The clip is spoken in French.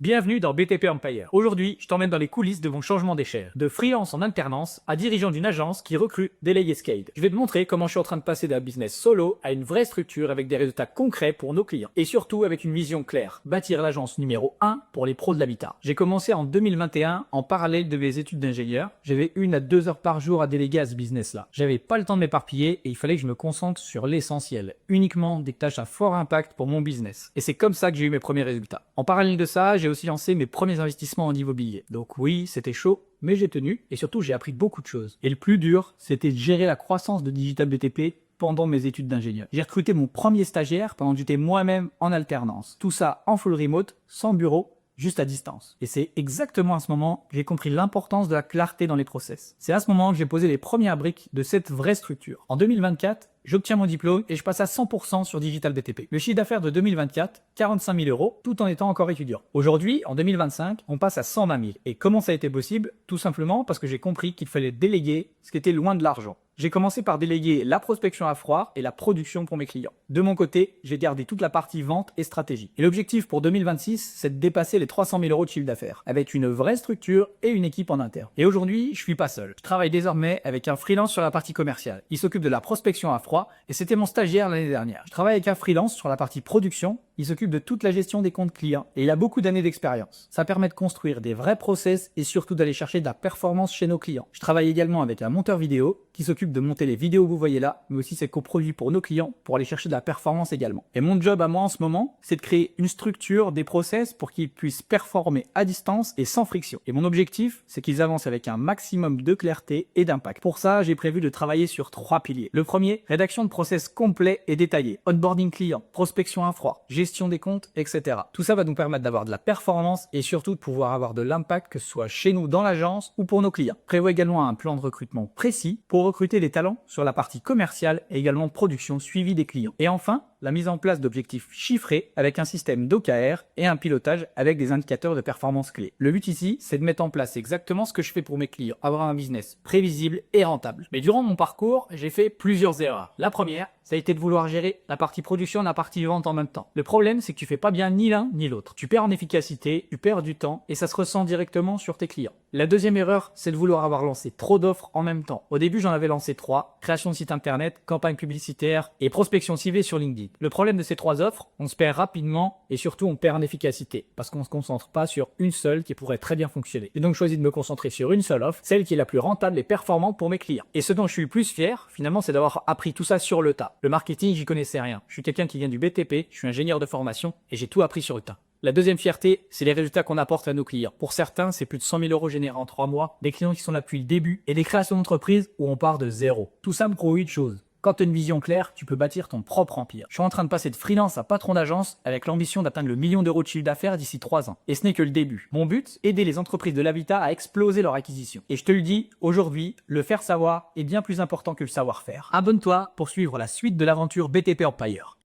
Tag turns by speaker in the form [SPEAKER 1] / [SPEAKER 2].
[SPEAKER 1] Bienvenue dans BTP Empire. Aujourd'hui, je t'emmène dans les coulisses de mon changement d'échelle. De freelance en alternance à dirigeant d'une agence qui recrute délégué Scale. Je vais te montrer comment je suis en train de passer d'un business solo à une vraie structure avec des résultats concrets pour nos clients. Et surtout avec une vision claire. Bâtir l'agence numéro 1 pour les pros de l'habitat. J'ai commencé en 2021 en parallèle de mes études d'ingénieur. J'avais 1 à 2 heures par jour à déléguer à ce business-là. J'avais pas le temps de m'éparpiller et il fallait que je me concentre sur l'essentiel. Uniquement des tâches à fort impact pour mon business. Et c'est comme ça que j'ai eu mes premiers résultats. En parallèle de ça, j'ai aussi lancé mes premiers investissements en immobilier. Donc oui, c'était chaud, mais j'ai tenu et surtout j'ai appris beaucoup de choses. Et le plus dur, c'était de gérer la croissance de Digital BTP pendant mes études d'ingénieur. J'ai recruté mon premier stagiaire pendant que j'étais moi-même en alternance. Tout ça en full remote, sans bureau, juste à distance. Et c'est exactement à ce moment que j'ai compris l'importance de la clarté dans les process. C'est à ce moment que j'ai posé les premières briques de cette vraie structure. En 2024, j'obtiens mon diplôme et je passe à 100% sur Digital BTP. Le chiffre d'affaires de 2024, 45 000 euros, tout en étant encore étudiant. Aujourd'hui, en 2025, on passe à 120 000. Et comment ça a été possible? Tout simplement parce que j'ai compris qu'il fallait déléguer ce qui était loin de l'argent. J'ai commencé par déléguer la prospection à froid et la production pour mes clients. De mon côté, j'ai gardé toute la partie vente et stratégie. Et l'objectif pour 2026, c'est de dépasser les 300 000 euros de chiffre d'affaires, avec une vraie structure et une équipe en interne. Et aujourd'hui, je suis pas seul. Je travaille désormais avec un freelance sur la partie commerciale. Il s'occupe de la prospection à froid et c'était mon stagiaire l'année dernière. Je travaille avec un freelance sur la partie production. Il s'occupe de toute la gestion des comptes clients et il a beaucoup d'années d'expérience. Ça permet de construire des vrais process et surtout d'aller chercher de la performance chez nos clients. Je travaille également avec un monteur vidéo qui s'occupe de monter les vidéos que vous voyez là, mais aussi ses coproduits pour nos clients pour aller chercher de la performance également. Et mon job à moi en ce moment, c'est de créer une structure, des process pour qu'ils puissent performer à distance et sans friction. Et mon objectif, c'est qu'ils avancent avec un maximum de clarté et d'impact. Pour ça, j'ai prévu de travailler sur 3 piliers. Le premier, rédaction de process complet et détaillé, onboarding client, prospection à froid, gestion des comptes, etc. Tout ça va nous permettre d'avoir de la performance et surtout de pouvoir avoir de l'impact, que ce soit chez nous dans l'agence ou pour nos clients. Prévois également un plan de recrutement précis pour recruter des talents sur la partie commerciale et également production suivi des clients. Et enfin, la mise en place d'objectifs chiffrés avec un système d'OKR et un pilotage avec des indicateurs de performance clés. Le but ici, c'est de mettre en place exactement ce que je fais pour mes clients, avoir un business prévisible et rentable. Mais durant mon parcours, j'ai fait plusieurs erreurs. La première, ça a été de vouloir gérer la partie production et la partie vente en même temps. Le problème, c'est que tu fais pas bien ni l'un ni l'autre. Tu perds en efficacité, tu perds du temps et ça se ressent directement sur tes clients. La deuxième erreur, c'est de vouloir avoir lancé trop d'offres en même temps. Au début, j'en avais lancé 3, création de site internet, campagne publicitaire et prospection ciblée sur LinkedIn. Le problème de ces 3 offres, on se perd rapidement et surtout on perd en efficacité parce qu'on se concentre pas sur une seule qui pourrait très bien fonctionner. J'ai donc choisi de me concentrer sur une seule offre, celle qui est la plus rentable et performante pour mes clients. Et ce dont je suis le plus fier, finalement, c'est d'avoir appris tout ça sur le tas. Le marketing, j'y connaissais rien. Je suis quelqu'un qui vient du BTP, je suis ingénieur de formation et j'ai tout appris sur le tas. La deuxième fierté, c'est les résultats qu'on apporte à nos clients. Pour certains, c'est plus de 100 000 euros générés en 3 mois, des clients qui sont là depuis le début et des créations d'entreprise où on part de zéro. Tout ça me prouve une chose. Quand tu as une vision claire, tu peux bâtir ton propre empire. Je suis en train de passer de freelance à patron d'agence avec l'ambition d'atteindre le 1 million d'euros de chiffre d'affaires d'ici 3 ans. Et ce n'est que le début. Mon but, aider les entreprises de l'habitat à exploser leur acquisition. Et je te le dis, aujourd'hui, le faire savoir est bien plus important que le savoir-faire. Abonne-toi pour suivre la suite de l'aventure BTP Empire.